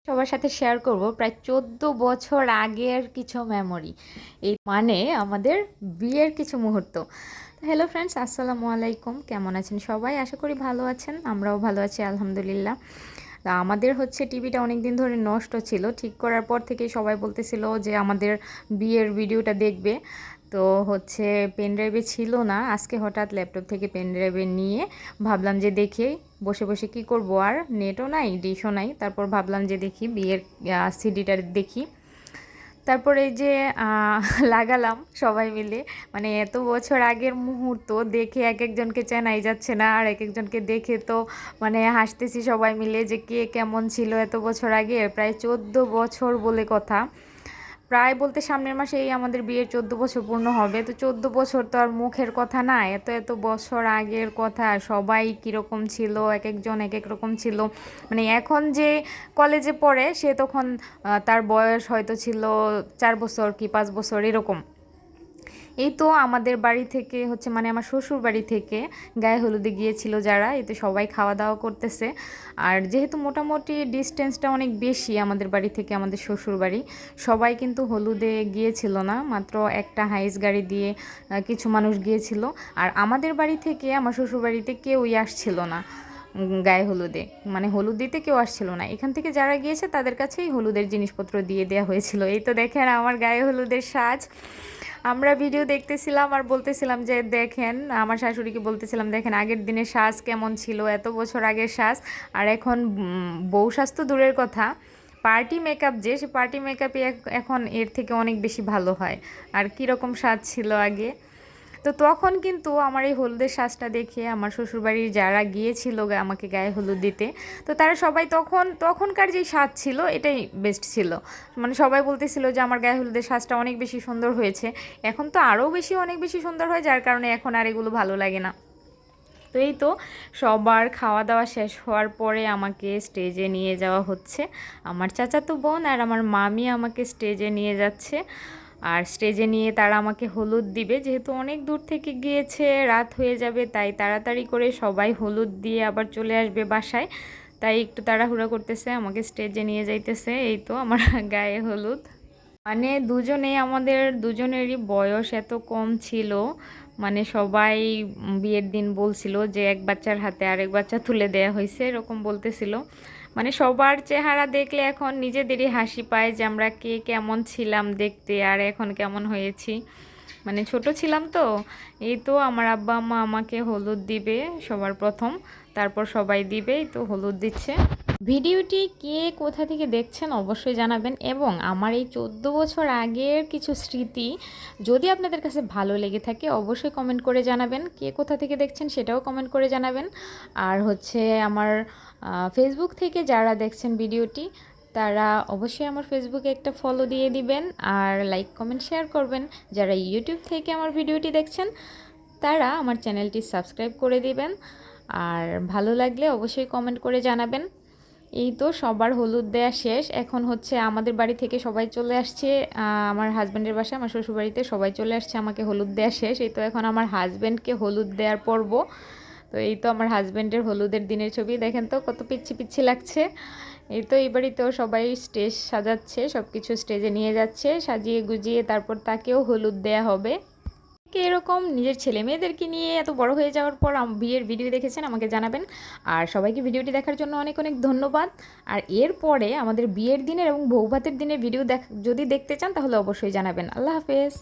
সবার সাথে শেয়ার করব প্রায় 14 বছর আগের কিছু মেমোরি। এই মানে আমাদের বিয়ের কিছু মুহূর্ত। হ্যালো ফ্রেন্ডস, আসসালামু আলাইকুম। কেমন আছেন সবাই? আশা করি ভালো আছেন। আমরাও ভালো আছি আলহামদুলিল্লাহ। আমাদের হচ্ছে টিভিটা অনেক দিন ধরে নষ্ট ছিল। ঠিক করার পর থেকেই সবাই বলতেছিল যে আমাদের বিয়ের ভিডিওটা দেখবে। তো হচ্ছে পেন ড্রাইভে ছিল না, আজকে হঠাৎ ল্যাপটপ থেকে পেন ড্রাইভে নিয়ে ভাবলাম যে দেখি বসে বসে কি করব, আর নেটও নাই, ডিশও নাই। তারপর ভাবলাম যে দেখি বিয়ের সিডিটা দেখি। তারপরে এই যে লাগালাম সবাই মিলে। মানে এত বছর আগের মুহূর্ত দেখে এক একজনকে চেনাই যাচ্ছে না, আর এক একজনকে দেখে তো মানে হাসতেছি সবাই মিলে যে কে কেমন ছিল এত বছর আগে। প্রায় 14 বছর বলে কথা। প্রায় বলতে সামনের মাসেই আমাদের বিয়ের 14 বছর পূর্ণ হবে। তো 14 বছর তো আর মুখের কথা না, এত এত বছর আগের কথা। সবাই কীরকম ছিল, এক একজন এক এক রকম ছিল। মানে এখন যে কলেজে পড়ে সে তখন তার বয়স হয়তো ছিল 4 বছর কি 5 বছর এরকম। এই তো আমাদের বাড়ি থেকে হচ্ছে মানে আমার শ্বশুর বাড়ি থেকে গায়ে হলুদে গিয়েছিল যারা, এতে সবাই খাওয়া দাওয়া করতেছে। আর যেহেতু মোটামুটি ডিস্টেন্সটা অনেক বেশি আমাদের বাড়ি থেকে আমাদের শ্বশুর বাড়ি, সবাই কিন্তু হলুদে গিয়েছিল না, মাত্র একটা হাইস গাড়ি দিয়ে কিছু মানুষ গিয়েছিল। আর আমাদের বাড়ি থেকে আমার শ্বশুর বাড়িতে কেউই আসছিল না গায়ে হলুদে, মানে হলুদ দিতে কেউ আসছিল না। এখান থেকে যারা গিয়েছে তাদের কাছেই হলুদের জিনিসপত্র দিয়ে দেওয়া হয়েছিল। এই তো দেখেন আমার গায়ে হলুদের সাজ। আমরা ভিডিও দেখতেছিলাম আর বলতেছিলাম যে দেখেন, আমার শাশুড়িকে বলতেছিলাম দেখেন আগের দিনের সাজ কেমন ছিল, এত বছর আগের সাজ। আর এখন বউ সাজ তো দূরের কথা, পার্টি মেকআপ যে সে পার্টি মেকআপই এখন এর থেকে অনেক বেশি ভালো হয়। আর কীরকম সাজ ছিল আগে। তো তখন কিন্তু আমার এই হলুদের সাজটা দেখে আমার শ্বশুরবাড়ির যারা গিয়েছিল আমাকে গায়ে হলুদ দিতে, তো তারা সবাই তখনকার যেই সাজ ছিল এটাই বেস্ট ছিল। মানে সবাই বলতেছিল যে আমার গায়ে হলুদের সাজটা অনেক বেশি সুন্দর হয়েছে। এখন তো আরও বেশি অনেক বেশি সুন্দর হয়, যার কারণে এখন আর এগুলো ভালো লাগে না। তো এই তো সবার খাওয়া দাওয়া শেষ হওয়ার পরে আমাকে স্টেজে নিয়ে যাওয়া হচ্ছে। আমার চাচাতো বোন আর আমার মামি আমাকে স্টেজে নিয়ে যাচ্ছে। আর স্টেজে নিয়ে তারা আমাকে হলুদ দিবে, যেহেতু অনেক দূর থেকে গিয়েছে, রাত হয়ে যাবে, তাই তাড়াতাড়ি করে সবাই হলুদ দিয়ে আবার চলে আসবে বাসায়। তাই একটু তাড়াহুড়া করতেছে, আমাকে স্টেজে নিয়ে যাইতেছে। এই তো আমার গায়ে হলুদ। মানে আমাদের দুজনেরই বয়স এত কম ছিল। মানে সবাই বিয়ের দিন বলছিল যে এক বাচ্চার হাতে আরেক বাচ্চা তুলে দেয়া হয়েছে, এরকম বলতেছিল। মানে সবার চেহারা দেখলে এখন নিজেদেরই হাসি পায় যে আমরা কে কেমন ছিলাম দেখতে আর এখন কেমন হয়েছি। মানে ছোট ছিলাম তো। এই তো আমার আব্বা আম্মা আমাকে হলুদ দিবে সবার প্রথম, তারপর সবাই দিবেই তো হলুদ দিচ্ছে। ভিডিওটি কে কোথা থেকে দেখছেন অবশ্যই জানাবেন, এবং আমার এই 14 বছর আগের কিছু স্মৃতি যদি আপনাদের কাছে ভালো লেগে থাকে অবশ্যই কমেন্ট করে জানাবেন। কে কোথা থেকে দেখছেন সেটাও কমেন্ট করে জানাবেন। আর হচ্ছে আমার ফেসবুক থেকে যারা দেখছেন ভিডিওটি, তারা অবশ্যই আমার ফেসবুকে একটা ফলো দিয়ে দিবেন আর লাইক কমেন্ট শেয়ার করবেন। যারা ইউটিউব থেকে আমার ভিডিওটি দেখছেন তারা আমার চ্যানেলটি সাবস্ক্রাইব করে দিবেন। আর ভালো লাগলে অবশ্যই কমেন্ট করে জানাবেন। এই তো সবার হলুদ দেয়া শেষ। এখন হচ্ছে আমাদের বাড়ি থেকে সবাই চলে আসছে, আমার হাজব্যান্ডের বাসায় আমার শ্বশুরবাড়িতে সবাই চলে আসছে, আমাকে হলুদ দেয়া শেষ। এই তো এখন আমার হাজব্যান্ডকে হলুদ দেওয়ার পর্ব। তো এই তো আমার হাজব্যান্ডের হলুদের দিনের ছবি, দেখেন তো কত পিচ্ছি পিচ্ছি লাগছে। এই তো এই বাড়িতেও সবাই স্টেজ সাজাচ্ছে, সব কিছু স্টেজে নিয়ে যাচ্ছে সাজিয়ে গুজিয়ে, তারপর তাকেও হলুদ দেয়া হবে। কে এরকম নিজের ছেলে মেয়েদেরকে নিয়ে এত বড় হয়ে যাওয়ার পর বিয়ের ভিডিও দেখেছেন আমাকে জানাবেন। আর সবাইকে ভিডিওটি দেখার জন্য অনেক অনেক ধন্যবাদ। আর এরপরে আমাদের বিয়ের দিনের এবং বৌভাতের দিনের ভিডিও যদি দেখতে চান তাহলে অবশ্যই জানাবেন। আল্লাহ হাফেজ।